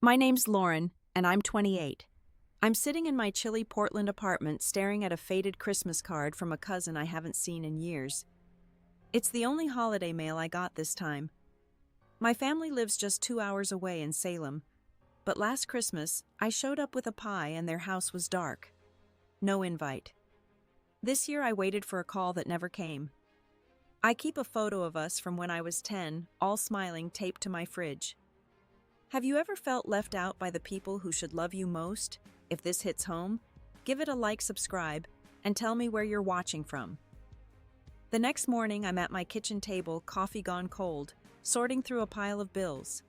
My name's Lauren, and I'm 28. I'm sitting in my chilly Portland apartment staring at a faded Christmas card from a cousin I haven't seen in years. It's the only holiday mail I got this time. My family lives just 2 hours away in Salem, but last Christmas, I showed up with a pie and their house was dark. No invite. This year I waited for a call that never came. I keep a photo of us from when I was 10, all smiling, taped to my fridge. Have you ever felt left out by the people who should love you most? If this hits home, give it a like, subscribe, and tell me where you're watching from. The next morning, I'm at my kitchen table, coffee gone cold, sorting through a pile of bills.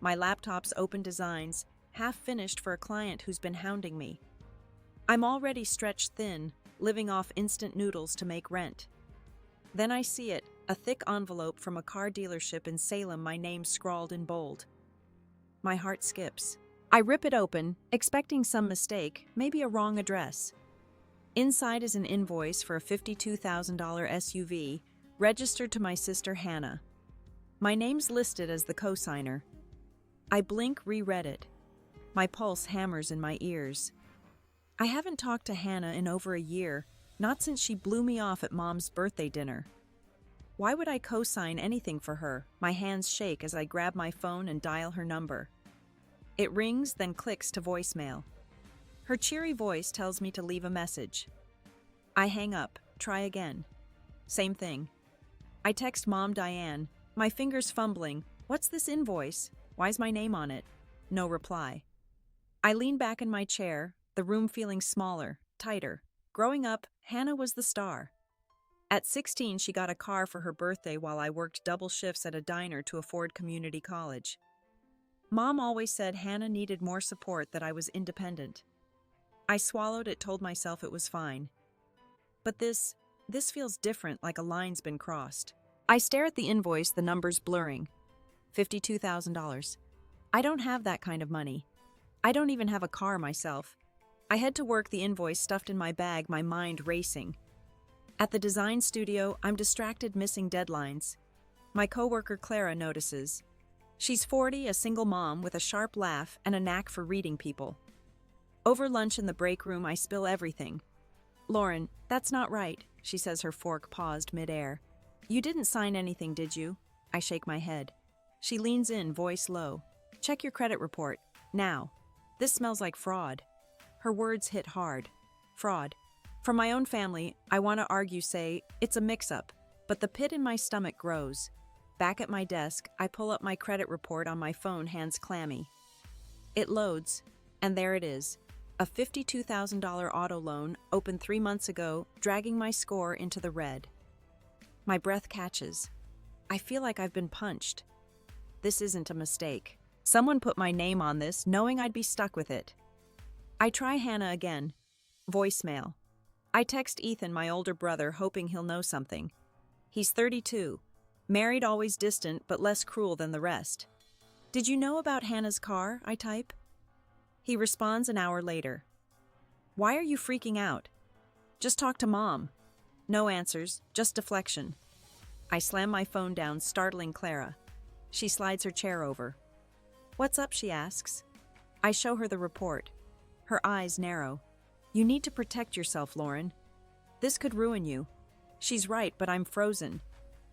My laptop's open designs, half finished for a client who's been hounding me. I'm already stretched thin, living off instant noodles to make rent. Then I see it, a thick envelope from a car dealership in Salem, my name scrawled in bold. My heart skips. I rip it open, expecting some mistake, maybe a wrong address. Inside is an invoice for a $52,000 SUV, registered to my sister Hannah. My name's listed as the co-signer. I blink, reread it. My pulse hammers in my ears. I haven't talked to Hannah in over a year, not since she blew me off at Mom's birthday dinner. Why would I co-sign anything for her? My hands shake as I grab my phone and dial her number. It rings, then clicks to voicemail. Her cheery voice tells me to leave a message. I hang up, try again. Same thing. I text Mom Diane, my fingers fumbling. What's this invoice? Why's my name on it? No reply. I lean back in my chair, the room feeling smaller, tighter. Growing up, Hannah was the star. At 16, she got a car for her birthday while I worked double shifts at a diner to afford community college. Mom always said Hannah needed more support, that I was independent. I swallowed it, told myself it was fine. But this feels different, like a line's been crossed. I stare at the invoice, the numbers blurring. $52,000. I don't have that kind of money. I don't even have a car myself. I head to work, the invoice stuffed in my bag, my mind racing. At the design studio, I'm distracted, missing deadlines. My coworker Clara notices. She's 40, a single mom with a sharp laugh and a knack for reading people. Over lunch in the break room, I spill everything. Lauren, that's not right, she says, her fork paused midair. You didn't sign anything, did you? I shake my head. She leans in, voice low. Check your credit report, now. This smells like fraud. Her words hit hard. Fraud. From my own family, I want to argue, say, it's a mix-up, but the pit in my stomach grows. Back at my desk, I pull up my credit report on my phone, hands clammy. It loads, and there it is. A $52,000 auto loan, opened 3 months ago, dragging my score into the red. My breath catches. I feel like I've been punched. This isn't a mistake. Someone put my name on this, knowing I'd be stuck with it. I try Hannah again. Voicemail. I text Ethan, my older brother, hoping he'll know something. He's 32. Married, always distant, but less cruel than the rest. Did you know about Hannah's car? I type. He responds an hour later. Why are you freaking out? Just talk to Mom. No answers, just deflection. I slam my phone down, startling Clara. She slides her chair over. What's up, she asks. I show her the report. Her eyes narrow. You need to protect yourself, Lauren. This could ruin you. She's right, but I'm frozen.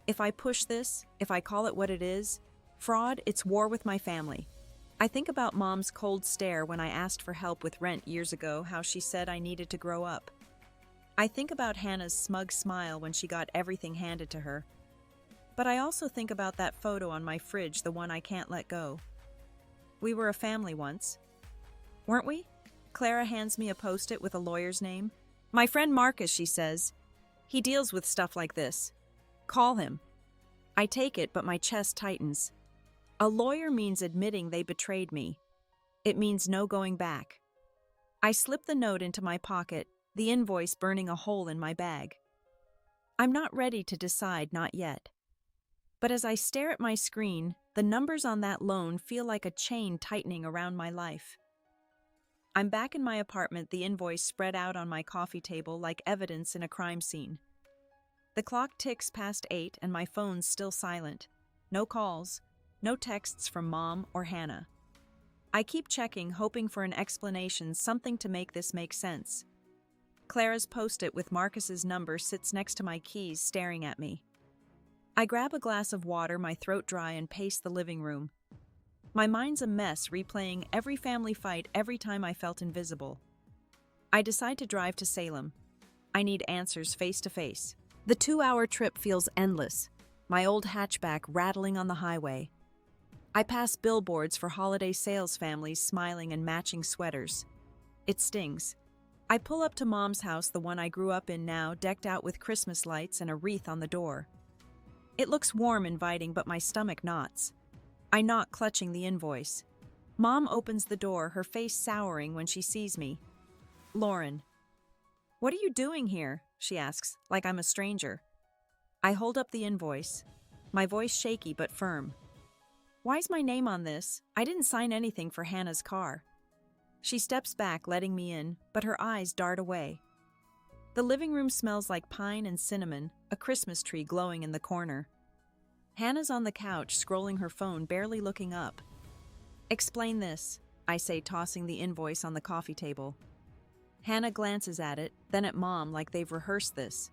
If I push this, if I call it what it is, fraud, it's war with my family. I think about Mom's cold stare when I asked for help with rent years ago, how she said I needed to grow up. I think about Hannah's smug smile when she got everything handed to her. But I also think about that photo on my fridge, the one I can't let go. We were a family once. Weren't we? Clara hands me a post-it with a lawyer's name. My friend Marcus, she says. He deals with stuff like this. Call him. I take it, but my chest tightens. A lawyer means admitting they betrayed me. It means no going back. I slip the note into my pocket, the invoice burning a hole in my bag. I'm not ready to decide, not yet. But as I stare at my screen, the numbers on that loan feel like a chain tightening around my life. I'm back in my apartment, the invoice spread out on my coffee table like evidence in a crime scene. The clock ticks past 8 and my phone's still silent. No calls, no texts from Mom or Hannah. I keep checking, hoping for an explanation, something to make this make sense. Clara's post-it with Marcus's number sits next to my keys, staring at me. I grab a glass of water, my throat dry, and pace the living room. My mind's a mess, replaying every family fight every time I felt invisible. I decide to drive to Salem. I need answers face to face. The 2-hour trip feels endless, my old hatchback rattling on the highway. I pass billboards for holiday sales, families smiling and matching sweaters. It stings. I pull up to Mom's house, the one I grew up in now, decked out with Christmas lights and a wreath on the door. It looks warm, inviting, but my stomach knots. I knock, clutching the invoice. Mom opens the door, her face souring when she sees me. "Lauren." "What are you doing here?" she asks, like I'm a stranger. I hold up the invoice, my voice shaky but firm. "Why's my name on this? I didn't sign anything for Hannah's car." She steps back, letting me in, but her eyes dart away. The living room smells like pine and cinnamon, a Christmas tree glowing in the corner. Hannah's on the couch, scrolling her phone, barely looking up. "Explain this," I say, tossing the invoice on the coffee table. Hannah glances at it, then at Mom, like they've rehearsed this.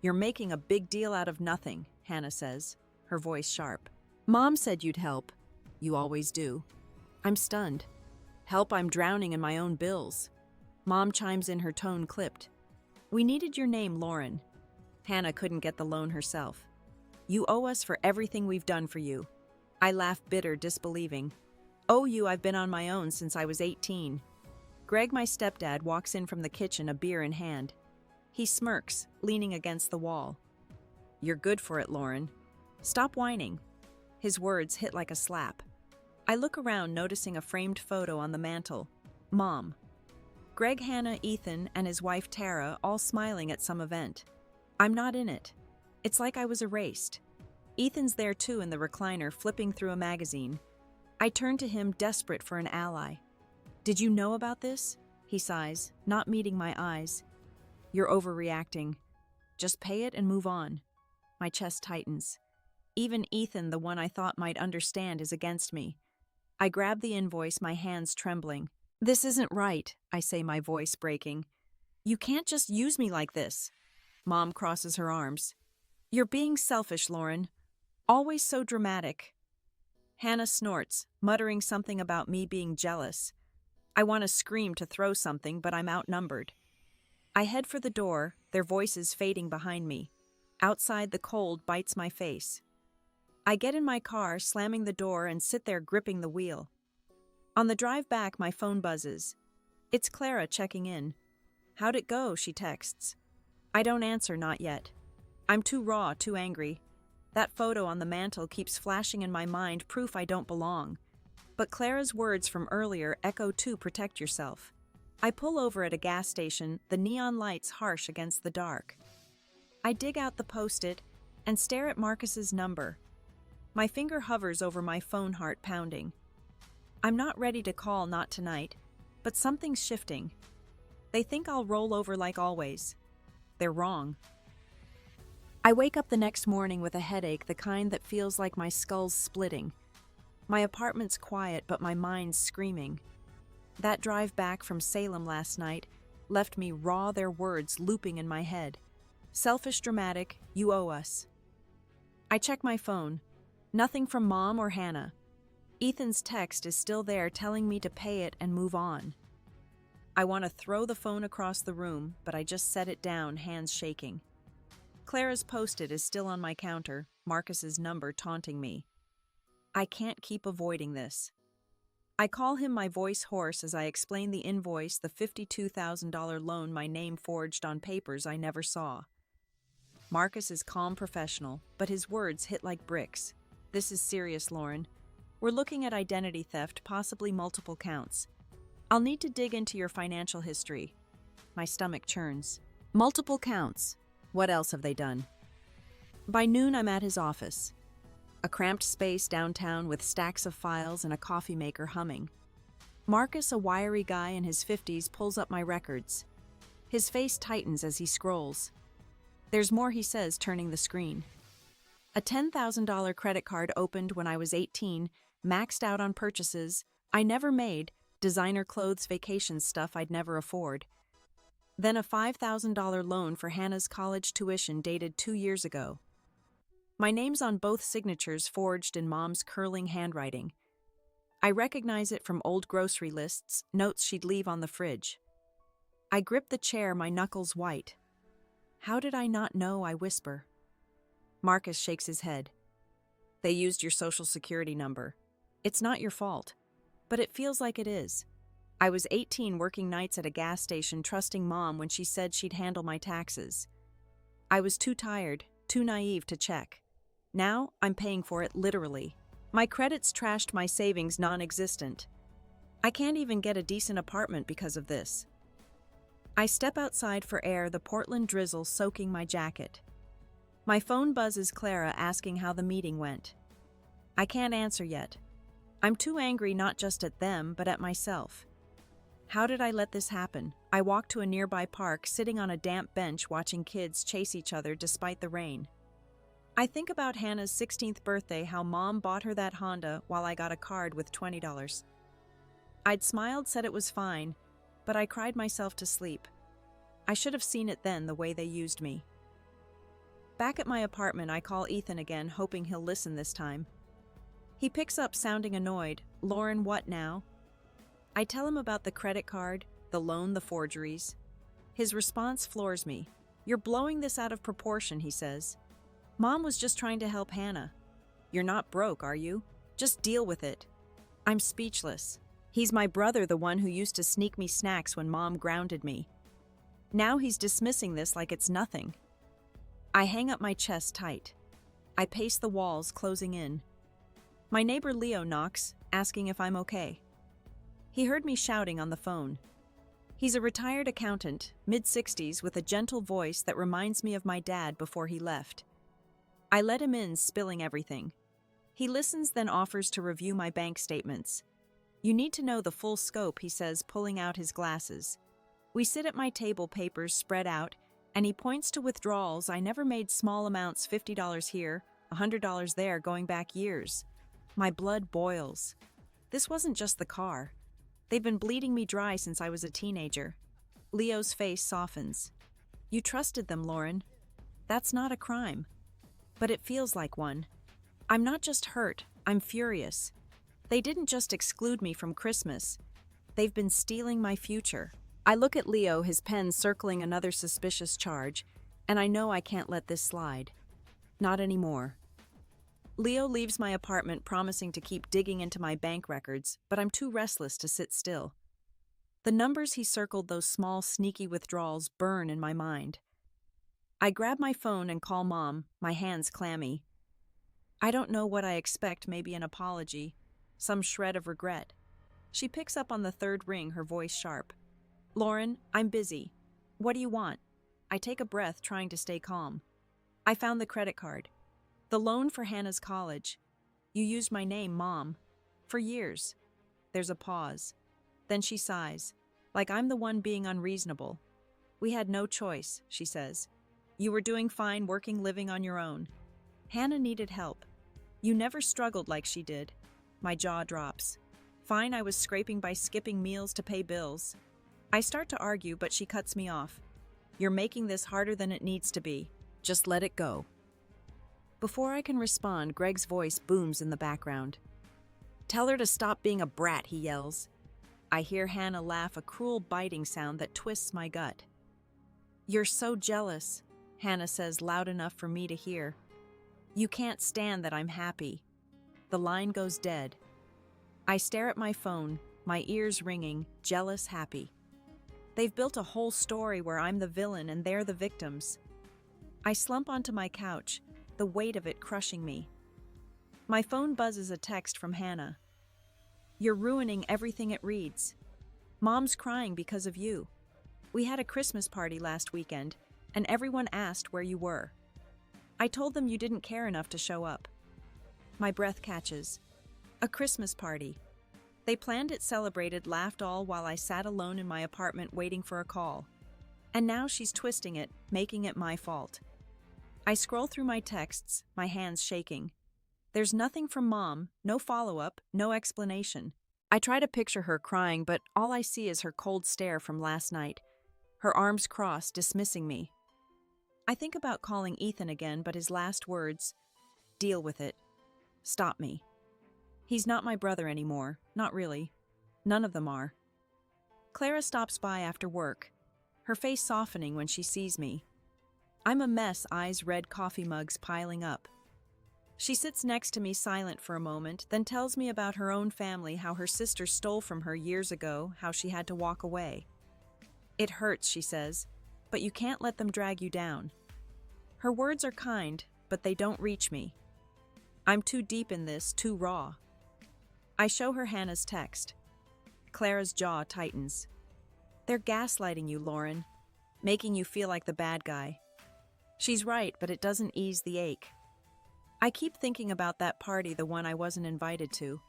"You're making a big deal out of nothing," Hannah says, her voice sharp. "Mom said you'd help. You always do." I'm stunned. "Help? I'm drowning in my own bills." Mom chimes in, her tone clipped. "We needed your name, Lauren. Hannah couldn't get the loan herself. You owe us for everything we've done for you." I laugh, bitter, disbelieving. "Owe you? I've been on my own since I was 18. Greg, my stepdad, walks in from the kitchen, a beer in hand. He smirks, leaning against the wall. "You're good for it, Lauren. Stop whining." His words hit like a slap. I look around, noticing a framed photo on the mantel. Mom. Greg, Hannah, Ethan, and his wife Tara, all smiling at some event. I'm not in it. It's like I was erased. Ethan's there too, in the recliner, flipping through a magazine. I turn to him, desperate for an ally. "Did you know about this?" He sighs, not meeting my eyes. "You're overreacting. Just pay it and move on." My chest tightens. Even Ethan, the one I thought might understand, is against me. I grab the invoice, my hands trembling. "This isn't right," I say, my voice breaking. "You can't just use me like this." Mom crosses her arms. "You're being selfish, Lauren. Always so dramatic." Hannah snorts, muttering something about me being jealous. I want to scream, to throw something, but I'm outnumbered. I head for the door, their voices fading behind me. Outside, the cold bites my face. I get in my car, slamming the door, and sit there gripping the wheel. On the drive back, my phone buzzes. It's Clara checking in. "How'd it go?" she texts. I don't answer, not yet. I'm too raw, too angry. That photo on the mantel keeps flashing in my mind, proof I don't belong. But Clara's words from earlier echo too, "protect yourself." I pull over at a gas station, the neon lights harsh against the dark. I dig out the post-it and stare at Marcus's number. My finger hovers over my phone, heart pounding. I'm not ready to call, not tonight, but something's shifting. They think I'll roll over like always. They're wrong. I wake up the next morning with a headache, the kind that feels like my skull's splitting. My apartment's quiet, but my mind's screaming. That drive back from Salem last night left me raw, their words looping in my head. Selfish, dramatic, you owe us. I check my phone. Nothing from Mom or Hannah. Ethan's text is still there, telling me to pay it and move on. I want to throw the phone across the room, but I just set it down, hands shaking. Clara's post-it is still on my counter, Marcus's number taunting me. I can't keep avoiding this. I call him, my voice hoarse, as I explain the invoice, the $52,000 loan, my name forged on papers I never saw. Marcus is calm, professional, but his words hit like bricks. "This is serious, Lauren. We're looking at identity theft, possibly multiple counts. I'll need to dig into your financial history." My stomach churns. Multiple counts. What else have they done? By noon, I'm at his office. A cramped space downtown with stacks of files and a coffee maker humming. Marcus, a wiry guy in his 50s, pulls up my records. His face tightens as he scrolls. There's more, he says, turning the screen. A $10,000 credit card opened when I was 18, maxed out on purchases, I never made designer clothes vacation stuff I'd never afford. Then a $5,000 loan for Hannah's college tuition dated 2 years ago. My name's on both signatures forged in Mom's curling handwriting. I recognize it from old grocery lists, notes she'd leave on the fridge. I grip the chair, my knuckles white. How did I not know? I whisper. Marcus shakes his head. They used your social security number. It's not your fault. But it feels like it is. I was 18 working nights at a gas station trusting Mom when she said she'd handle my taxes. I was too tired, too naive to check. Now I'm paying for it literally. My credits trashed, my savings non-existent. I can't even get a decent apartment because of this. I step outside for air, the Portland drizzle soaking my jacket. My phone buzzes Clara asking how the meeting went. I can't answer yet. I'm too angry not just at them, but at myself. How did I let this happen? I walk to a nearby park, sitting on a damp bench watching kids chase each other despite the rain. I think about Hannah's 16th birthday, how Mom bought her that Honda while I got a card with $20. I'd smiled, said it was fine, but I cried myself to sleep. I should have seen it then, the way they used me. Back at my apartment, I call Ethan again, hoping he'll listen this time. He picks up sounding annoyed. Lauren, what now? I tell him about the credit card, the loan, the forgeries. His response floors me. You're blowing this out of proportion, he says. Mom was just trying to help Hannah. You're not broke, are you? Just deal with it. I'm speechless. He's my brother, the one who used to sneak me snacks when Mom grounded me. Now he's dismissing this like it's nothing. I hang up my chest tight. I pace the walls, closing in. My neighbor Leo knocks, asking if I'm okay. He heard me shouting on the phone. He's a retired accountant, mid-60s, with a gentle voice that reminds me of my dad before he left. I let him in, spilling everything. He listens, then offers to review my bank statements. You need to know the full scope, he says, pulling out his glasses. We sit at my table, papers spread out, and he points to withdrawals. I never made small amounts, $50 here, $100 there, going back years. My blood boils. This wasn't just the car. They've been bleeding me dry since I was a teenager. Leo's face softens. You trusted them, Lauren. That's not a crime. But it feels like one. I'm not just hurt, I'm furious. They didn't just exclude me from Christmas. They've been stealing my future. I look at Leo, his pen circling another suspicious charge, and I know I can't let this slide. Not anymore. Leo leaves my apartment, promising to keep digging into my bank records, but I'm too restless to sit still. The numbers he circled, those small, sneaky withdrawals, burn in my mind. I grab my phone and call Mom, my hands clammy. I don't know what I expect, maybe an apology, some shred of regret. She picks up on the third ring, her voice sharp. Lauren, I'm busy. What do you want? I take a breath, trying to stay calm. I found the credit card. The loan for Hannah's college. You used my name, Mom. For years. There's a pause. Then she sighs, like I'm the one being unreasonable. We had no choice, she says. You were doing fine, working, living on your own. Hannah needed help. You never struggled like she did. My jaw drops. Fine, I was scraping by skipping meals to pay bills. I start to argue, but she cuts me off. You're making this harder than it needs to be. Just let it go. Before I can respond, Greg's voice booms in the background. Tell her to stop being a brat, he yells. I hear Hannah laugh, a cruel biting sound that twists my gut. You're so jealous, Hannah says loud enough for me to hear. You can't stand that I'm happy. The line goes dead. I stare at my phone, my ears ringing, jealous, happy. They've built a whole story where I'm the villain and they're the victims. I slump onto my couch, the weight of it crushing me. My phone buzzes, a text from Hannah. You're ruining everything, it reads. Mom's crying because of you. We had a Christmas party last weekend, and everyone asked where you were. I told them you didn't care enough to show up. My breath catches. A Christmas party. They planned it, celebrated, laughed, all while I sat alone in my apartment waiting for a call. And now she's twisting it, making it my fault. I scroll through my texts, my hands shaking. There's nothing from Mom, no follow-up, no explanation. I try to picture her crying, but all I see is her cold stare from last night, her arms crossed, dismissing me. I think about calling Ethan again, but his last words, "Deal with it. Stop me." He's not my brother anymore, not really. None of them are. Clara stops by after work, her face softening when she sees me. I'm a mess, eyes red, coffee mugs piling up. She sits next to me silent for a moment, then tells me about her own family, how her sister stole from her years ago, how she had to walk away. "It hurts," she says, "but you can't let them drag you down." Her words are kind, but they don't reach me. I'm too deep in this, too raw. I show her Hannah's text. Clara's jaw tightens. "They're gaslighting you, Lauren, making you feel like the bad guy." She's right, but it doesn't ease the ache. I keep thinking about that party, the one I wasn't invited to.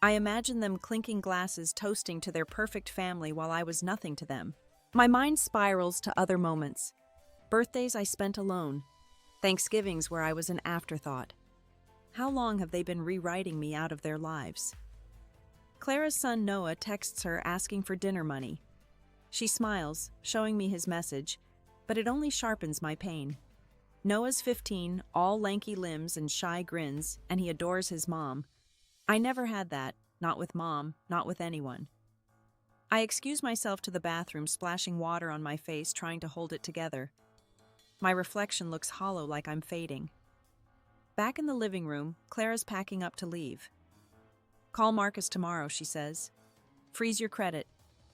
I imagine them clinking glasses, toasting to their perfect family while I was nothing to them. My mind spirals to other moments. Birthdays I spent alone. Thanksgivings where I was an afterthought. How long have they been rewriting me out of their lives? Clara's son Noah texts her asking for dinner money. She smiles, showing me his message, but it only sharpens my pain. Noah's 15, all lanky limbs and shy grins, and he adores his mom. I never had that, not with Mom, not with anyone. I excuse myself to the bathroom, splashing water on my face, trying to hold it together. My reflection looks hollow, like I'm fading. Back in the living room, Clara's packing up to leave. "Call Marcus tomorrow," she says. "Freeze your credit.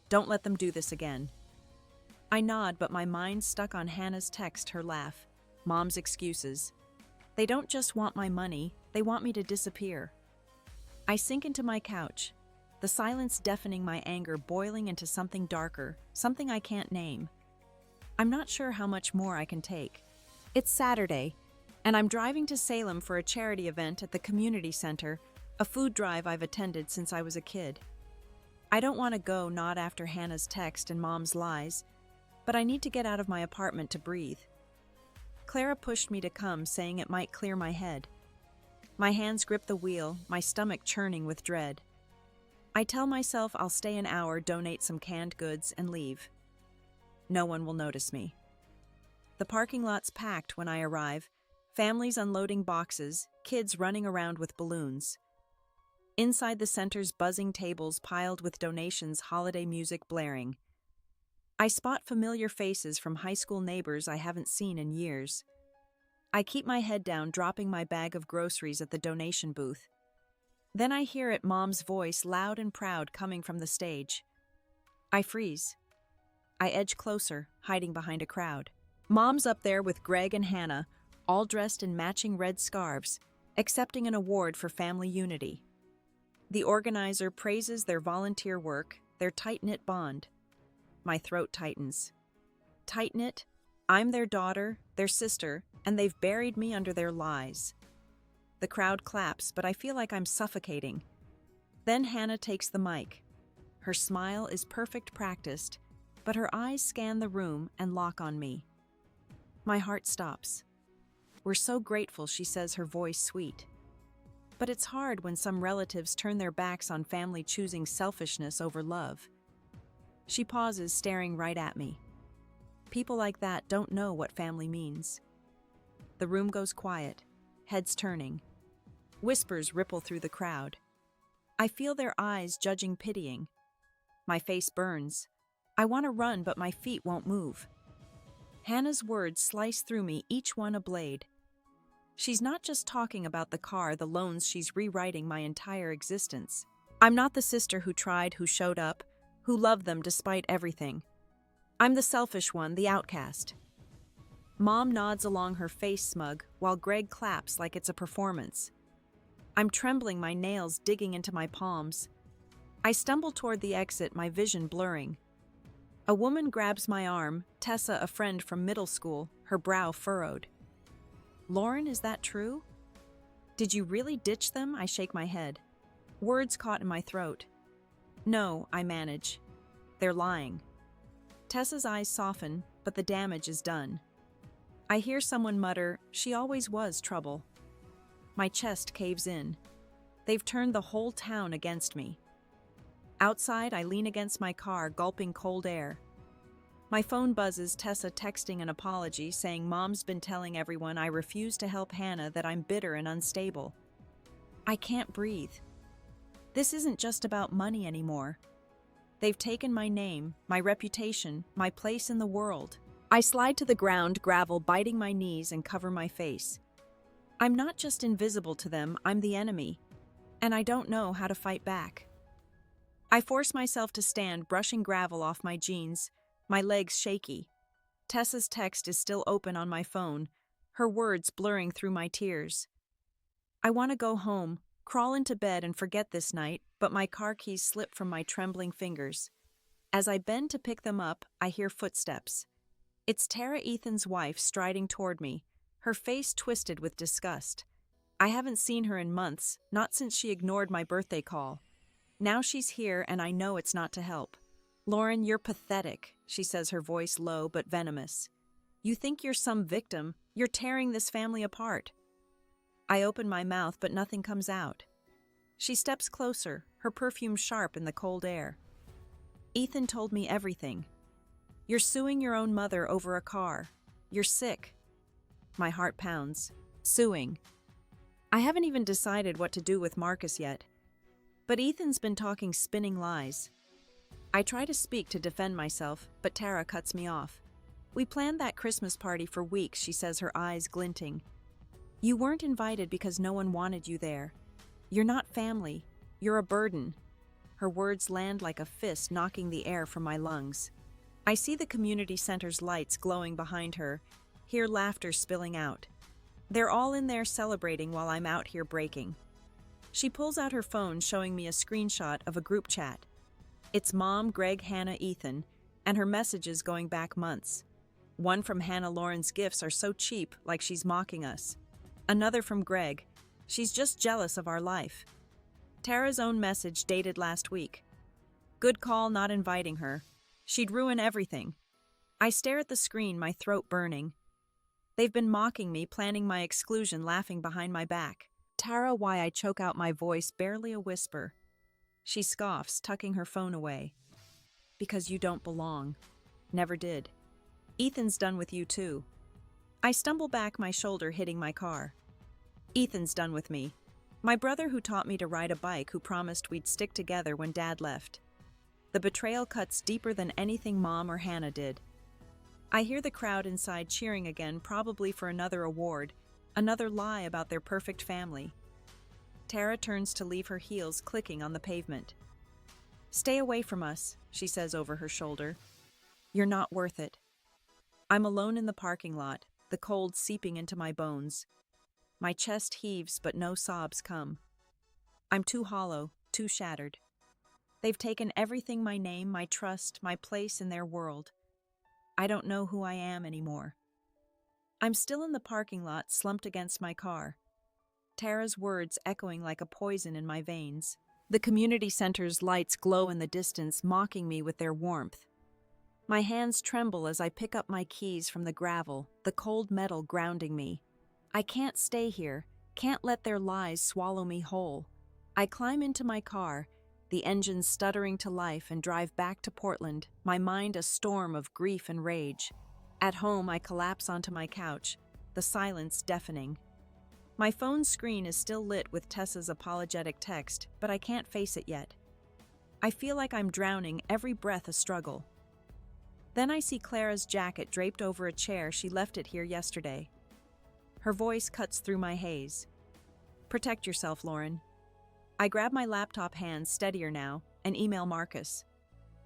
Don't let them do this again." I nod, but my mind's stuck on Hannah's text, her laugh, Mom's excuses. They don't just want my money, they want me to disappear. I sink into my couch, the silence deafening my anger, boiling into something darker, something I can't name. I'm not sure how much more I can take. It's Saturday, and I'm driving to Salem for a charity event at the community center, a food drive I've attended since I was a kid. I don't want to go, not after Hannah's text and Mom's lies, but I need to get out of my apartment to breathe. Clara pushed me to come, saying it might clear my head. My hands grip the wheel, my stomach churning with dread. I tell myself I'll stay an hour, donate some canned goods, and leave. No one will notice me. The parking lot's packed when I arrive, families unloading boxes, kids running around with balloons. Inside the center's buzzing tables piled with donations, holiday music blaring. I spot familiar faces from high school neighbors I haven't seen in years. I keep my head down, dropping my bag of groceries at the donation booth. Then I hear it, Mom's voice, loud and proud, coming from the stage. I freeze. I edge closer, hiding behind a crowd. Mom's up there with Greg and Hannah, all dressed in matching red scarves, accepting an award for family unity. The organizer praises their volunteer work, their tight-knit bond. My throat tightens. Tight-knit? I'm their daughter, their sister, and they've buried me under their lies. The crowd claps, but I feel like I'm suffocating. Then Hannah takes the mic. Her smile is perfect, practiced, but her eyes scan the room and lock on me. My heart stops. "We're so grateful," she says, her voice sweet. But it's hard when some relatives turn their backs on family, choosing selfishness over love. She pauses, staring right at me. People like that don't know what family means. The room goes quiet, heads turning. Whispers ripple through the crowd. I feel their eyes judging, pitying. My face burns. I want to run, but my feet won't move. Hannah's words slice through me, each one a blade. She's not just talking about the car, the loans, she's rewriting my entire existence. I'm not the sister who tried, who showed up, who loved them despite everything. I'm the selfish one, the outcast. Mom nods along, her face smug, while Greg claps like it's a performance. I'm trembling, my nails digging into my palms. I stumble toward the exit, my vision blurring. A woman grabs my arm, Tessa, a friend from middle school, her brow furrowed. "Lauren, is that true? Did you really ditch them?" I shake my head. Words caught in my throat. "No," I manage. "They're lying." Tessa's eyes soften, but the damage is done. I hear someone mutter, "She always was trouble." My chest caves in. They've turned the whole town against me. Outside, I lean against my car, gulping cold air. My phone buzzes, Tessa texting an apology, saying Mom's been telling everyone I refuse to help Hannah, that I'm bitter and unstable. I can't breathe. This isn't just about money anymore. They've taken my name, my reputation, my place in the world. I slide to the ground, gravel biting my knees, and cover my face. I'm not just invisible to them, I'm the enemy, and I don't know how to fight back. I force myself to stand, brushing gravel off my jeans, my legs shaky. Tessa's text is still open on my phone, her words blurring through my tears. I want to go home, crawl into bed and forget this night, but my car keys slip from my trembling fingers. As I bend to pick them up, I hear footsteps. It's Tara, Ethan's wife, striding toward me, her face twisted with disgust. I haven't seen her in months, not since she ignored my birthday call. Now she's here, and I know it's not to help. "Lauren, you're pathetic," she says, her voice low but venomous. "You think you're some victim. You're tearing this family apart." I open my mouth, but nothing comes out. She steps closer, her perfume sharp in the cold air. "Ethan told me everything. You're suing your own mother over a car. You're sick." My heart pounds. Suing. I haven't even decided what to do with Marcus yet. But Ethan's been talking spinning lies. I try to speak to defend myself, but Tara cuts me off. "We planned that Christmas party for weeks," she says, her eyes glinting. "You weren't invited because no one wanted you there. You're not family. You're a burden." Her words land like a fist, knocking the air from my lungs. I see the community center's lights glowing behind her, hear laughter spilling out. They're all in there celebrating while I'm out here breaking. She pulls out her phone, showing me a screenshot of a group chat. It's Mom, Greg, Hannah, Ethan, and her messages going back months. One from Hannah: "Lauren's gifts are so cheap, like she's mocking us." Another from Greg: "She's just jealous of our life." Tara's own message dated last week: "Good call not inviting her. She'd ruin everything." I stare at the screen, my throat burning. They've been mocking me, planning my exclusion, laughing behind my back. Tara, why? I choke out, my voice barely a whisper. She scoffs, tucking her phone away. "Because you don't belong. Never did. Ethan's done with you too." I stumble back, my shoulder hitting my car. Ethan's done with me. My brother who taught me to ride a bike, who promised we'd stick together when Dad left. The betrayal cuts deeper than anything Mom or Hannah did. I hear the crowd inside cheering again, probably for another award, another lie about their perfect family. Tara turns to leave, her heels clicking on the pavement. "Stay away from us," she says over her shoulder. "You're not worth it." I'm alone in the parking lot, the cold seeping into my bones. My chest heaves, but no sobs come. I'm too hollow, too shattered. They've taken everything: my name, my trust, my place in their world. I don't know who I am anymore. I'm still in the parking lot, slumped against my car. Tara's words echoing like a poison in my veins. The community center's lights glow in the distance, mocking me with their warmth. My hands tremble as I pick up my keys from the gravel, the cold metal grounding me. I can't stay here, can't let their lies swallow me whole. I climb into my car, the engine stuttering to life, and drive back to Portland, my mind a storm of grief and rage. At home, I collapse onto my couch, the silence deafening. My phone screen is still lit with Tessa's apologetic text, but I can't face it yet. I feel like I'm drowning, every breath a struggle. Then I see Clara's jacket draped over a chair. She left it here yesterday. Her voice cuts through my haze. "Protect yourself, Lauren." I grab my laptop, hands steadier now, and email Marcus.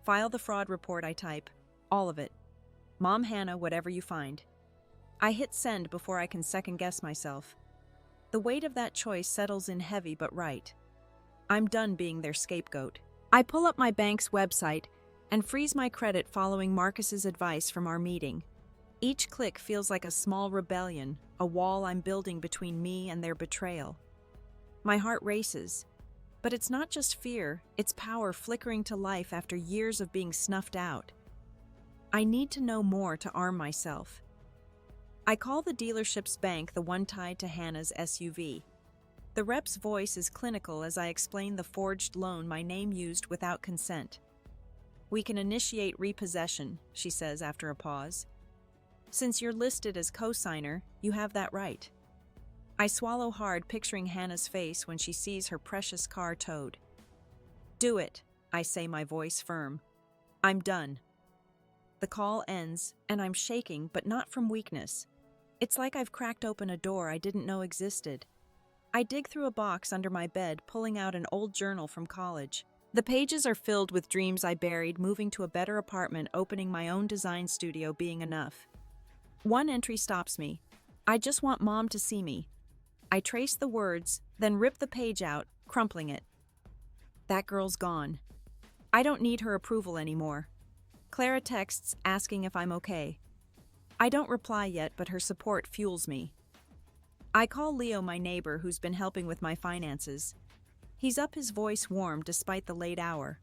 "File the fraud report," I type. "All of it. Mom, Hannah, whatever you find." I hit send before I can second-guess myself. The weight of that choice settles in heavy but right. I'm done being their scapegoat. I pull up my bank's website and freeze my credit following Marcus's advice from our meeting. Each click feels like a small rebellion, a wall I'm building between me and their betrayal. My heart races. But it's not just fear, it's power flickering to life after years of being snuffed out. I need to know more to arm myself. I call the dealership's bank, the one tied to Hannah's SUV. The rep's voice is clinical as I explain the forged loan my name used without consent. "We can initiate repossession," she says after a pause. "Since you're listed as co-signer, you have that right." I swallow hard, picturing Hannah's face when she sees her precious car towed. "Do it," I say, my voice firm. "I'm done." The call ends, and I'm shaking, but not from weakness. It's like I've cracked open a door I didn't know existed. I dig through a box under my bed, pulling out an old journal from college. The pages are filled with dreams I buried, moving to a better apartment, opening my own design studio being enough. One entry stops me. "I just want Mom to see me." I trace the words, then rip the page out, crumpling it. That girl's gone. I don't need her approval anymore. Clara texts asking if I'm okay. I don't reply yet, but her support fuels me. I call Leo, my neighbor, who's been helping with my finances. He's up, his voice warm despite the late hour.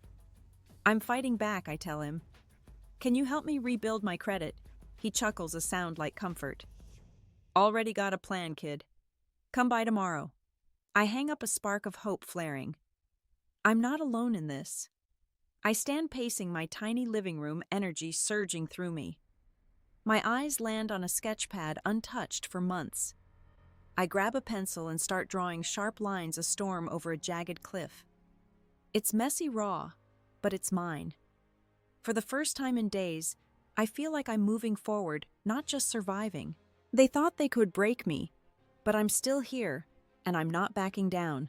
"I'm fighting back," I tell him. "Can you help me rebuild my credit?" He chuckles, a sound like comfort. "Already got a plan, kid. Come by tomorrow." I hang up, a spark of hope flaring. I'm not alone in this. I stand pacing my tiny living room, energy surging through me. My eyes land on a sketch pad untouched for months. I grab a pencil and start drawing sharp lines, a storm over a jagged cliff. It's messy, raw, but it's mine. For the first time in days, I feel like I'm moving forward, not just surviving. They thought they could break me, but I'm still here, and I'm not backing down.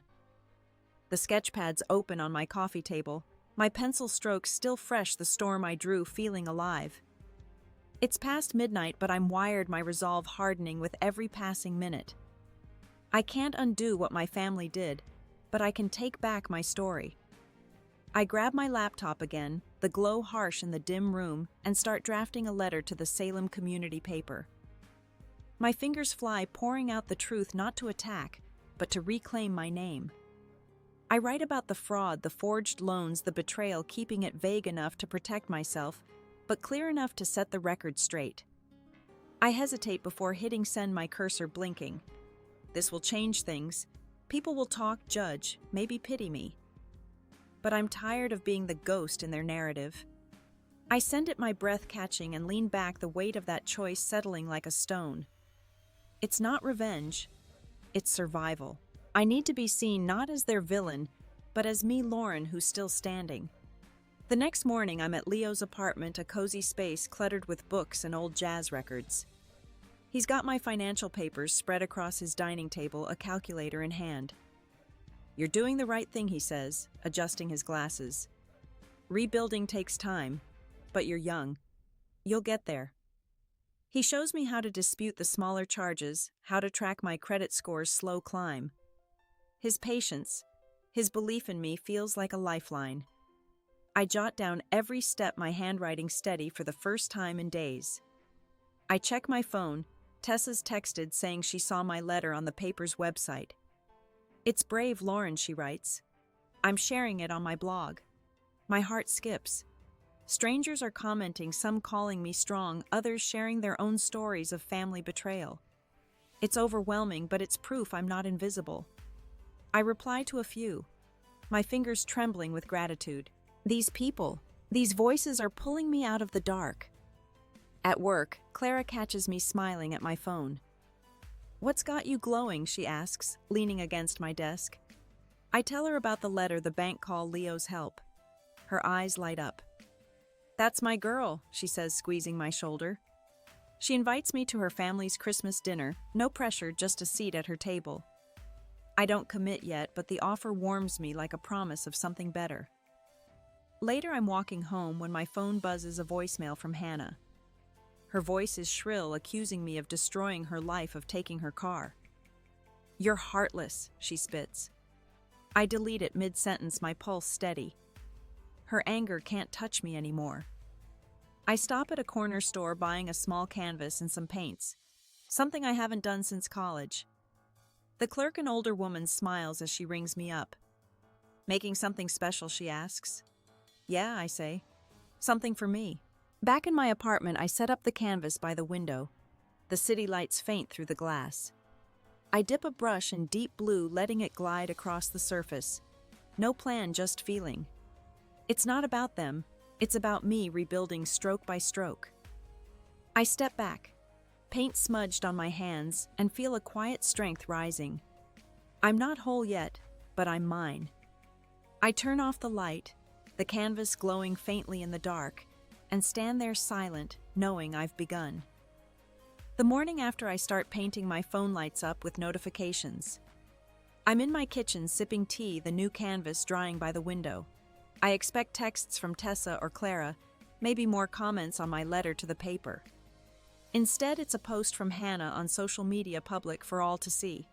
The sketch pad's open on my coffee table, my pencil strokes still fresh, the storm I drew feeling alive. It's past midnight, but I'm wired, my resolve hardening with every passing minute. I can't undo what my family did, but I can take back my story. I grab my laptop again, the glow harsh in the dim room, and start drafting a letter to the Salem community paper. My fingers fly, pouring out the truth, not to attack, but to reclaim my name. I write about the fraud, the forged loans, the betrayal, keeping it vague enough to protect myself, but clear enough to set the record straight. I hesitate before hitting send, my cursor blinking. This will change things. People will talk, judge, maybe pity me. But I'm tired of being the ghost in their narrative. I send it, my breath catching, and lean back, the weight of that choice settling like a stone. It's not revenge, it's survival. I need to be seen not as their villain, but as me, Lauren, who's still standing. The next morning, I'm at Leo's apartment, a cozy space cluttered with books and old jazz records. He's got my financial papers spread across his dining table, a calculator in hand. "You're doing the right thing," he says, adjusting his glasses. "Rebuilding takes time, but you're young. You'll get there." He shows me how to dispute the smaller charges, how to track my credit score's slow climb. His patience, his belief in me feels like a lifeline. I jot down every step, my handwriting steady for the first time in days. I check my phone. Tessa's texted saying she saw my letter on the paper's website. "It's brave, Lauren," she writes. I'm sharing it on my blog. My heart skips. Strangers are commenting, some calling me strong, others sharing their own stories of family betrayal. It's overwhelming, but it's proof I'm not invisible. I reply to a few, my fingers trembling with gratitude. These people, these voices are pulling me out of the dark. At work, Clara catches me smiling at my phone. "What's got you glowing?" she asks, leaning against my desk. I tell her about the letter, the bank call, Leo's help. Her eyes light up. "That's my girl," she says, squeezing my shoulder. She invites me to her family's Christmas dinner, no pressure, just a seat at her table. I don't commit yet, but the offer warms me like a promise of something better. Later, I'm walking home when my phone buzzes, a voicemail from Hannah. Her voice is shrill, accusing me of destroying her life, of taking her car. "You're heartless," she spits. I delete it mid-sentence, my pulse steady. Her anger can't touch me anymore. I stop at a corner store, buying a small canvas and some paints, something I haven't done since college. The clerk, an older woman, smiles as she rings me up. "Making something special?" she asks. "Yeah," I say. "Something for me." Back in my apartment, I set up the canvas by the window. The city lights faint through the glass. I dip a brush in deep blue, letting it glide across the surface. No plan, just feeling. It's not about them, it's about me rebuilding stroke by stroke. I step back, paint smudged on my hands, and feel a quiet strength rising. I'm not whole yet, but I'm mine. I turn off the light, the canvas glowing faintly in the dark, and stand there silent, knowing I've begun. The morning after I start painting, my phone lights up with notifications. I'm in my kitchen sipping tea, the new canvas drying by the window. I expect texts from Tessa or Clara, maybe more comments on my letter to the paper. Instead, it's a post from Hannah on social media, public for all to see.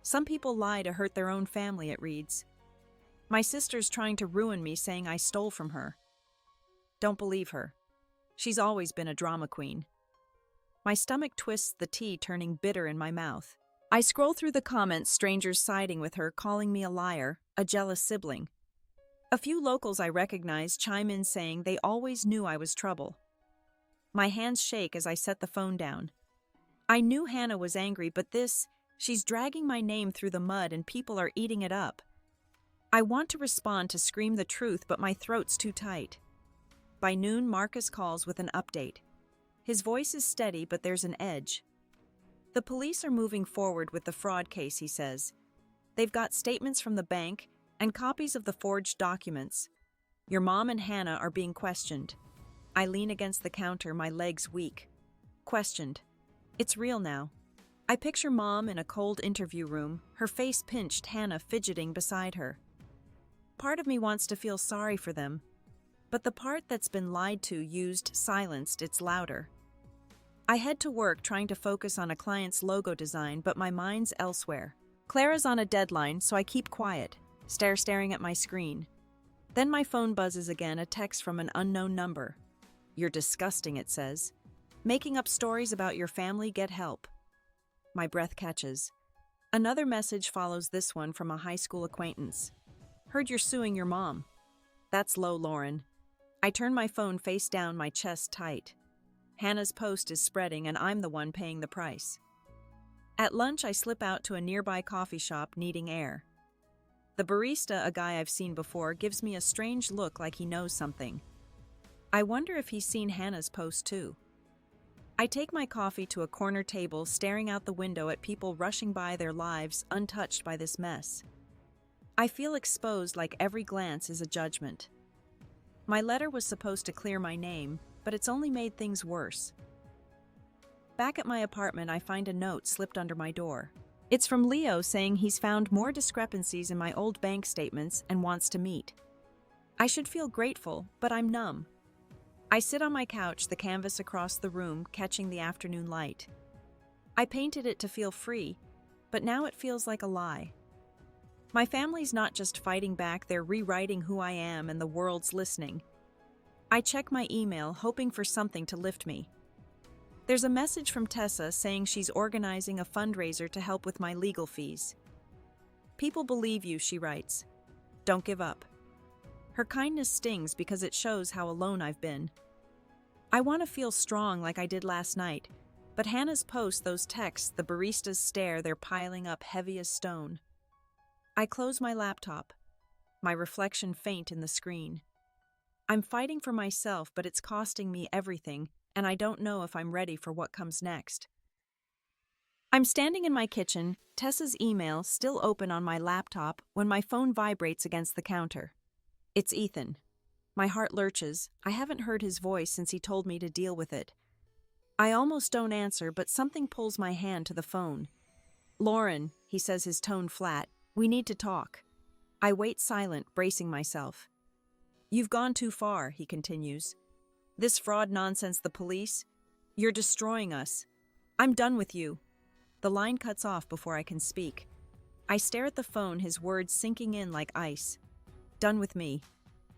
Some people lie to hurt their own family, it reads. My sister's trying to ruin me, saying I stole from her. Don't believe her. She's always been a drama queen. My stomach twists, the tea turning bitter in my mouth. I scroll through the comments, strangers siding with her, calling me a liar, a jealous sibling. A few locals I recognize chime in saying they always knew I was trouble. My hands shake as I set the phone down. I knew Hannah was angry, but she's dragging my name through the mud and people are eating it up. I want to respond, to scream the truth, but my throat's too tight. By noon, Marcus calls with an update. His voice is steady, but there's an edge. The police are moving forward with the fraud case, he says. They've got statements from the bank and copies of the forged documents. Your mom and Hannah are being questioned. I lean against the counter, my legs weak. Questioned. It's real now. I picture Mom in a cold interview room, her face pinched, Hannah fidgeting beside her. Part of me wants to feel sorry for them, but the part that's been lied to, used, silenced, it's louder. I head to work trying to focus on a client's logo design, but my mind's elsewhere. Clara's on a deadline, so I keep quiet, staring at my screen. Then my phone buzzes again, a text from an unknown number. You're disgusting, it says. Making up stories about your family, get help. My breath catches. Another message follows this one from a high school acquaintance. Heard you're suing your mom. That's low, Lauren. I turn my phone face down, my chest tight. Hannah's post is spreading and I'm the one paying the price. At lunch, I slip out to a nearby coffee shop, needing air. The barista, a guy I've seen before, gives me a strange look like he knows something. I wonder if he's seen Hannah's post too. I take my coffee to a corner table, staring out the window at people rushing by, their lives untouched by this mess. I feel exposed, like every glance is a judgment. My letter was supposed to clear my name, but it's only made things worse. Back at my apartment, I find a note slipped under my door. It's from Leo, saying he's found more discrepancies in my old bank statements and wants to meet. I should feel grateful, but I'm numb. I sit on my couch, the canvas across the room, catching the afternoon light. I painted it to feel free, but now it feels like a lie. My family's not just fighting back, they're rewriting who I am, and the world's listening. I check my email, hoping for something to lift me. There's a message from Tessa saying she's organizing a fundraiser to help with my legal fees. People believe you, she writes. Don't give up. Her kindness stings because it shows how alone I've been. I want to feel strong like I did last night, but Hannah's post, those texts, the barista's stare, they're piling up heavy as stone. I close my laptop, my reflection faint in the screen. I'm fighting for myself, but it's costing me everything, and I don't know if I'm ready for what comes next. I'm standing in my kitchen, Tessa's email still open on my laptop, when my phone vibrates against the counter. It's Ethan. My heart lurches. I haven't heard his voice since he told me to deal with it. I almost don't answer, but something pulls my hand to the phone. Lauren, he says, his tone flat. We need to talk. I wait silent, bracing myself. You've gone too far, he continues. This fraud nonsense, the police. You're destroying us. I'm done with you. The line cuts off before I can speak. I stare at the phone, his words sinking in like ice. Done with me.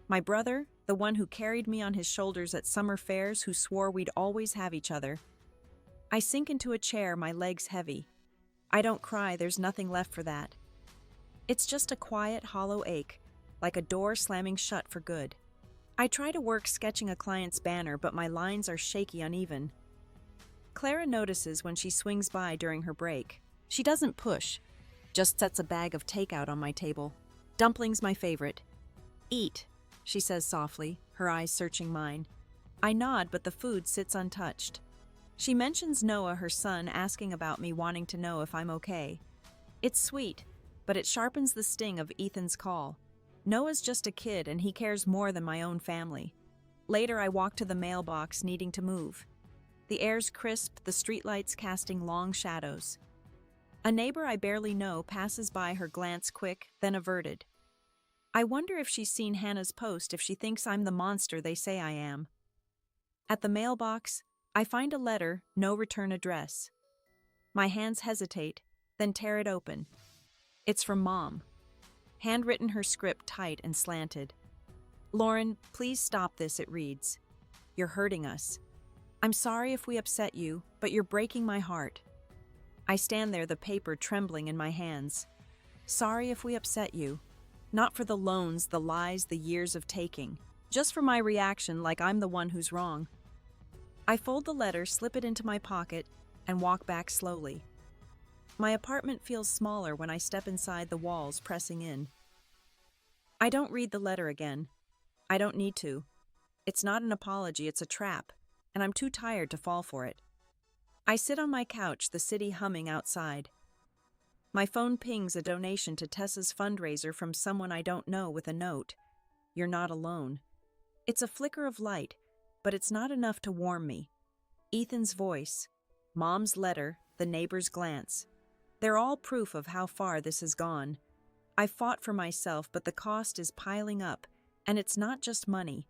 My brother, the one who carried me on his shoulders at summer fairs, who swore we'd always have each other. I sink into a chair, my legs heavy. I don't cry, there's nothing left for that. It's just a quiet, hollow ache, like a door slamming shut for good. I try to work sketching a client's banner, but my lines are shaky, uneven. Clara notices when she swings by during her break. She doesn't push, just sets a bag of takeout on my table. Dumplings my favorite. Eat, she says softly, her eyes searching mine. I nod, but the food sits untouched. She mentions Noah, her son, asking about me, wanting to know if I'm okay. It's sweet, but it sharpens the sting of Ethan's call. Noah's just a kid and he cares more than my own family. Later, I walk to the mailbox, needing to move. The air's crisp, the streetlights casting long shadows. A neighbor I barely know passes by, her glance quick, then averted. I wonder if she's seen Hannah's post, if she thinks I'm the monster they say I am. At the mailbox, I find a letter, no return address. My hands hesitate, then tear it open. It's from Mom. Handwritten, her script tight and slanted. Lauren, please stop this, it reads. You're hurting us. I'm sorry if we upset you, but you're breaking my heart. I stand there, the paper trembling in my hands. Sorry if we upset you. Not for the loans, the lies, the years of taking. Just for my reaction, like I'm the one who's wrong. I fold the letter, slip it into my pocket, and walk back slowly. My apartment feels smaller when I step inside, the walls pressing in. I don't read the letter again. I don't need to. It's not an apology, it's a trap, and I'm too tired to fall for it. I sit on my couch, the city humming outside. My phone pings a donation to Tessa's fundraiser from someone I don't know with a note. You're not alone. It's a flicker of light, but it's not enough to warm me. Ethan's voice, Mom's letter, the neighbor's glance. They're all proof of how far this has gone. I fought for myself, but the cost is piling up, and it's not just money.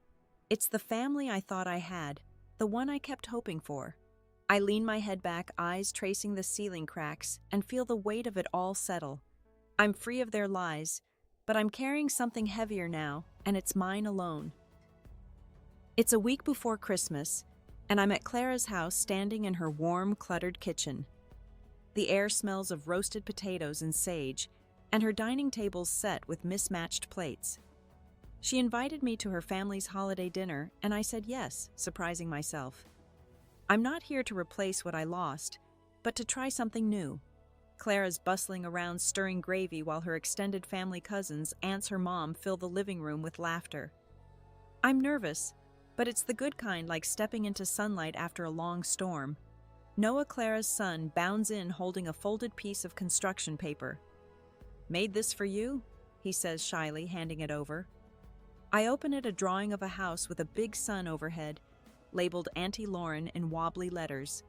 It's the family I thought I had, the one I kept hoping for. I lean my head back, eyes tracing the ceiling cracks, and feel the weight of it all settle. I'm free of their lies, but I'm carrying something heavier now, and it's mine alone. It's a week before Christmas, and I'm at Clara's house, standing in her warm, cluttered kitchen. The air smells of roasted potatoes and sage, and her dining table's set with mismatched plates. She invited me to her family's holiday dinner, and I said yes, surprising myself. I'm not here to replace what I lost, but to try something new. Clara's bustling around, stirring gravy, while her extended family cousins, aunts, her mom, fill the living room with laughter. I'm nervous, but it's the good kind, like stepping into sunlight after a long storm. Noah, Clara's son, bounds in holding a folded piece of construction paper. Made this for you? He says shyly, handing it over. I open it, a drawing of a house with a big sun overhead, labeled Auntie Lauren in wobbly letters.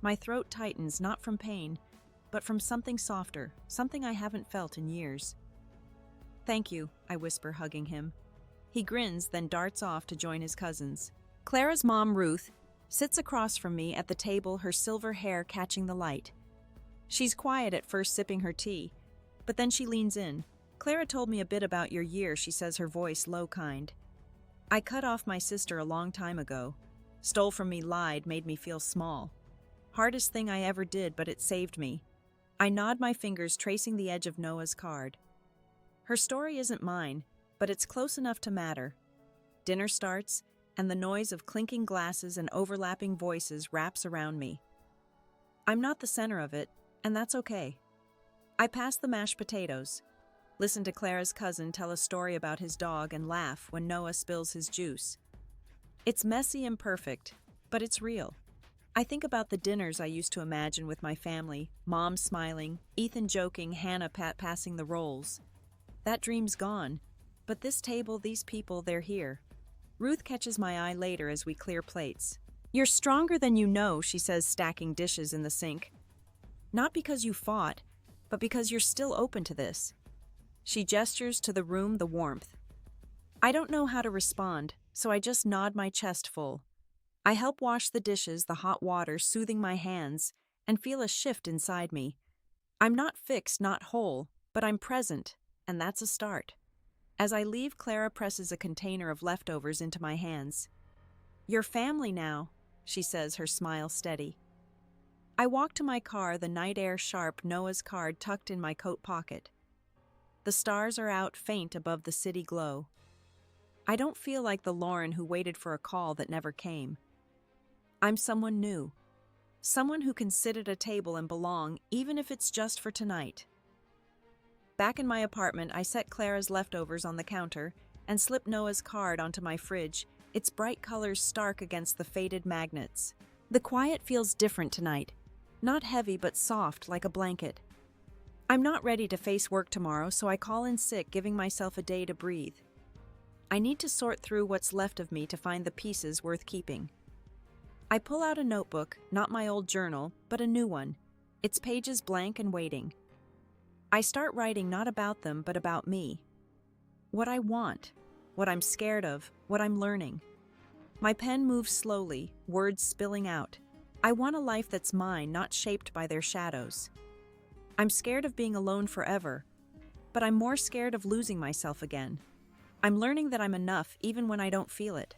My throat tightens, not from pain, but from something softer, something I haven't felt in years. Thank you, I whisper, hugging him. He grins, then darts off to join his cousins. Clara's mom, Ruth, sits across from me at the table, her silver hair catching the light. She's quiet at first, sipping her tea, but then she leans in. Clara told me a bit about your year, she says, her voice low, kind. I cut off my sister a long time ago. Stole from me, lied, made me feel small. Hardest thing I ever did, but it saved me. I nod my fingers, tracing the edge of Noah's card. Her story isn't mine, but it's close enough to matter. Dinner starts, and the noise of clinking glasses and overlapping voices wraps around me. I'm not the center of it, and that's okay. I pass the mashed potatoes, listen to Clara's cousin tell a story about his dog, and laugh when Noah spills his juice. It's messy and perfect, but it's real. I think about the dinners I used to imagine with my family, Mom smiling, Ethan joking, Hannah passing the rolls. That dream's gone, but this table, these people, they're here. Ruth catches my eye later as we clear plates. You're stronger than you know, she says, stacking dishes in the sink. Not because you fought, but because you're still open to this. She gestures to the room, the warmth. I don't know how to respond, so I just nod, my chest full. I help wash the dishes, the hot water soothing my hands, and feel a shift inside me. I'm not fixed, not whole, but I'm present, and that's a start. As I leave, Clara presses a container of leftovers into my hands. You're family now, she says, her smile steady. I walk to my car, the night air sharp, Noah's card tucked in my coat pocket. The stars are out, faint above the city glow. I don't feel like the Lauren who waited for a call that never came. I'm someone new. Someone who can sit at a table and belong, even if it's just for tonight. Back in my apartment, I set Clara's leftovers on the counter and slip Noah's card onto my fridge, its bright colors stark against the faded magnets. The quiet feels different tonight, not heavy but soft like a blanket. I'm not ready to face work tomorrow, so I call in sick, giving myself a day to breathe. I need to sort through what's left of me to find the pieces worth keeping. I pull out a notebook, not my old journal, but a new one, its pages blank and waiting. I start writing not about them, but about me. What I want, what I'm scared of, what I'm learning. My pen moves slowly, words spilling out. I want a life that's mine, not shaped by their shadows. I'm scared of being alone forever, but I'm more scared of losing myself again. I'm learning that I'm enough even when I don't feel it.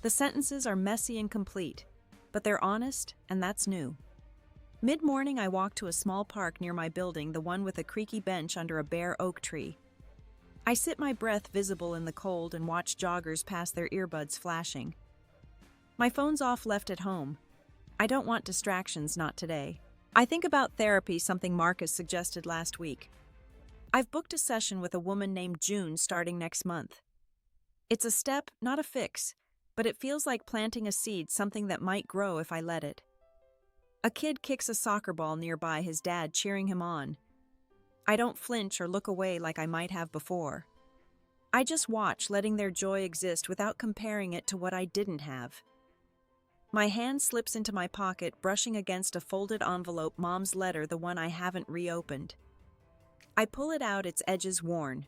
The sentences are messy and complete, but they're honest, and that's new. Mid-morning, I walk to a small park near my building, the one with a creaky bench under a bare oak tree. I sit, my breath visible in the cold, and watch joggers pass, their earbuds flashing. My phone's off, left at home. I don't want distractions, not today. I think about therapy, something Marcus suggested last week. I've booked a session with a woman named June starting next month. It's a step, not a fix, but it feels like planting a seed, something that might grow if I let it. A kid kicks a soccer ball nearby, his dad cheering him on. I don't flinch or look away like I might have before. I just watch, letting their joy exist without comparing it to what I didn't have. My hand slips into my pocket, brushing against a folded envelope, Mom's letter, the one I haven't reopened. I pull it out, its edges worn.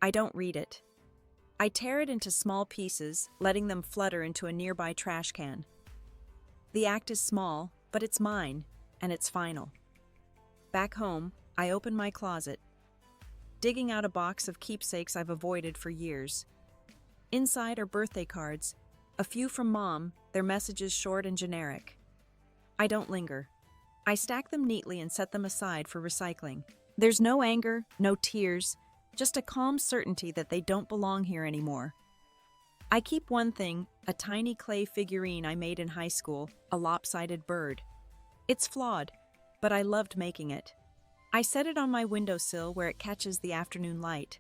I don't read it. I tear it into small pieces, letting them flutter into a nearby trash can. The act is small, but it's mine, and it's final. Back home, I open my closet, digging out a box of keepsakes I've avoided for years. Inside are birthday cards, a few from Mom, their messages short and generic. I don't linger. I stack them neatly and set them aside for recycling. There's no anger, no tears, just a calm certainty that they don't belong here anymore. I keep one thing, a tiny clay figurine I made in high school, a lopsided bird. It's flawed, but I loved making it. I set it on my windowsill where it catches the afternoon light.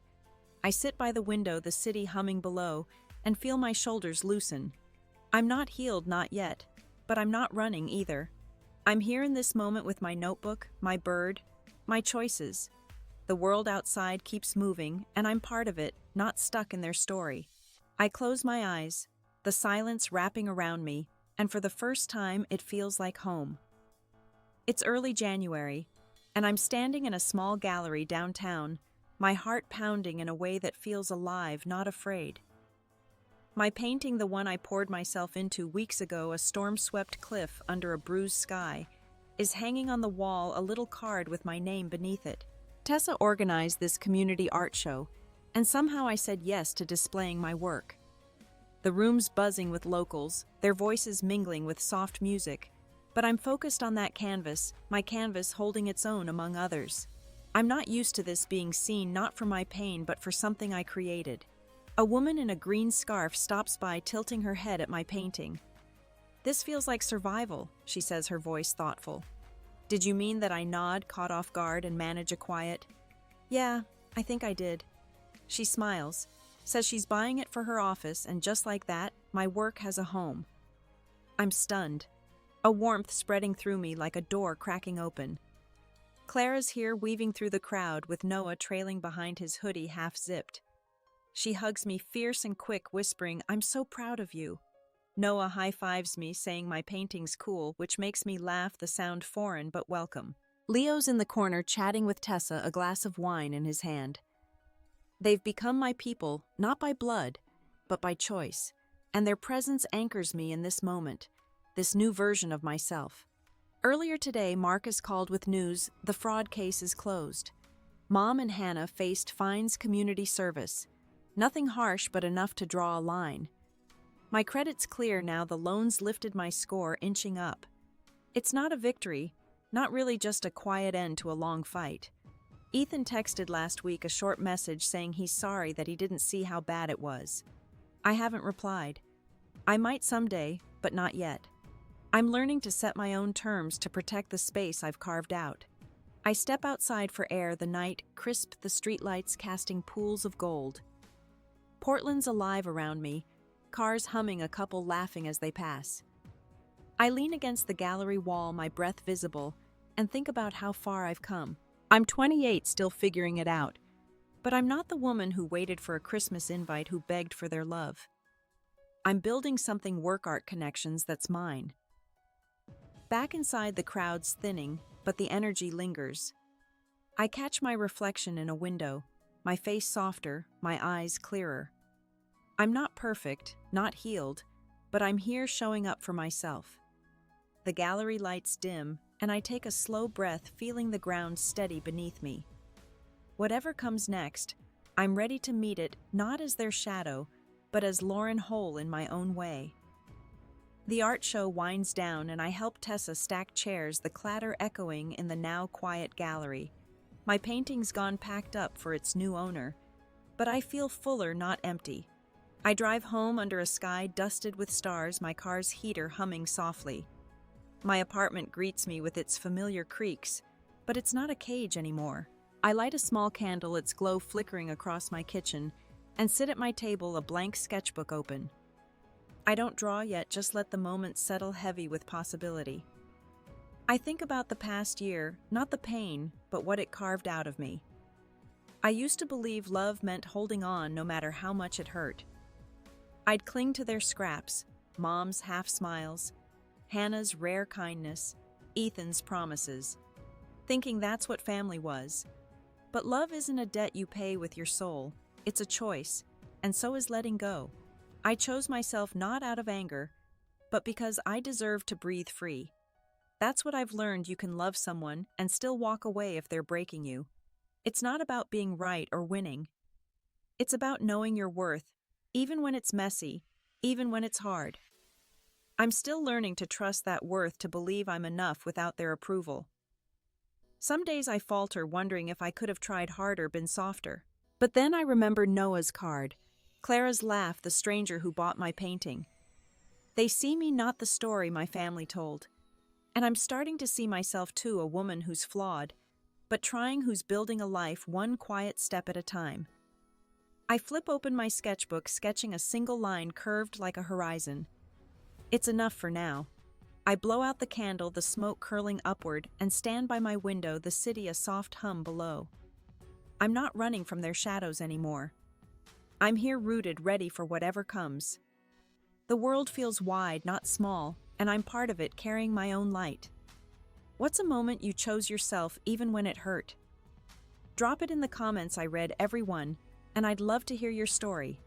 I sit by the window, the city humming below, and feel my shoulders loosen. I'm not healed, not yet, but I'm not running either. I'm here in this moment with my notebook, my bird, my choices. The world outside keeps moving, and I'm part of it, not stuck in their story. I close my eyes, the silence wrapping around me, and for the first time it feels like home. It's early January, and I'm standing in a small gallery downtown, my heart pounding in a way that feels alive, not afraid. My painting, the one I poured myself into weeks ago, a storm-swept cliff under a bruised sky, is hanging on the wall, a little card with my name beneath it. Tessa organized this community art show, and somehow I said yes to displaying my work. The room's buzzing with locals, their voices mingling with soft music, but I'm focused on that canvas, my canvas holding its own among others. I'm not used to this, being seen not for my pain but for something I created. A woman in a green scarf stops by, tilting her head at my painting. "This feels like survival," she says, her voice thoughtful. "Did you mean that?" I nod, caught off guard, and manage a quiet, "Yeah, I think I did." She smiles, says she's buying it for her office, and just like that, my work has a home. I'm stunned, a warmth spreading through me like a door cracking open. Clara's here, weaving through the crowd, with Noah trailing behind, his hoodie half-zipped. She hugs me, fierce and quick, whispering, "I'm so proud of you." Noah high-fives me, saying my painting's cool, which makes me laugh, the sound foreign but welcome. Leo's in the corner chatting with Tessa, a glass of wine in his hand. They've become my people, not by blood, but by choice, and their presence anchors me in this moment, this new version of myself. Earlier today, Marcus called with news the fraud case is closed. Mom and Hannah faced fines, community service. Nothing harsh, but enough to draw a line. My credit's clear now, the loans lifted my score, inching up. It's not a victory, not really, just a quiet end to a long fight. Ethan texted last week, a short message saying he's sorry that he didn't see how bad it was. I haven't replied. I might someday, but not yet. I'm learning to set my own terms to protect the space I've carved out. I step outside for air, the night crisp, the streetlights casting pools of gold. Portland's alive around me, cars humming, a couple laughing as they pass. I lean against the gallery wall, my breath visible, and think about how far I've come. I'm 28, still figuring it out, but I'm not the woman who waited for a Christmas invite, who begged for their love. I'm building something, work art connections, that's mine. Back inside, the crowd's thinning, but the energy lingers. I catch my reflection in a window, my face softer, my eyes clearer. I'm not perfect, not healed, but I'm here, showing up for myself. The gallery lights dim, and I take a slow breath, feeling the ground steady beneath me. Whatever comes next, I'm ready to meet it, not as their shadow, but as Lauren Hole in my own way. The art show winds down, and I help Tessa stack chairs, the clatter echoing in the now quiet gallery. My painting's gone, packed up for its new owner, but I feel fuller, not empty. I drive home under a sky dusted with stars, my car's heater humming softly. My apartment greets me with its familiar creaks, but it's not a cage anymore. I light a small candle, its glow flickering across my kitchen, and sit at my table, a blank sketchbook open. I don't draw yet, just let the moment settle, heavy with possibility. I think about the past year, not the pain, but what it carved out of me. I used to believe love meant holding on no matter how much it hurt. I'd cling to their scraps, Mom's half smiles, Hannah's rare kindness, Ethan's promises, thinking that's what family was. But love isn't a debt you pay with your soul, it's a choice, and so is letting go. I chose myself not out of anger, but because I deserve to breathe free. That's what I've learned: you can love someone and still walk away if they're breaking you. It's not about being right or winning. It's about knowing your worth, even when it's messy, even when it's hard. I'm still learning to trust that worth, to believe I'm enough without their approval. Some days I falter, wondering if I could have tried harder, been softer. But then I remember Noah's card, Clara's laugh, the stranger who bought my painting. They see me, not the story my family told. And I'm starting to see myself too, a woman who's flawed, but trying, who's building a life one quiet step at a time. I flip open my sketchbook, sketching a single line curved like a horizon. It's enough for now. I blow out the candle, the smoke curling upward, and stand by my window, the city a soft hum below. I'm not running from their shadows anymore. I'm here, rooted, ready for whatever comes. The world feels wide, not small, and I'm part of it, carrying my own light. What's a moment you chose yourself, even when it hurt? Drop it in the comments. I read every one, and I'd love to hear your story.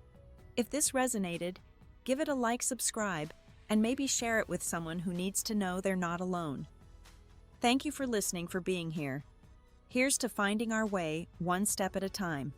If this resonated, give it a like, subscribe, and maybe share it with someone who needs to know they're not alone. Thank you for listening, for being here. Here's to finding our way, one step at a time.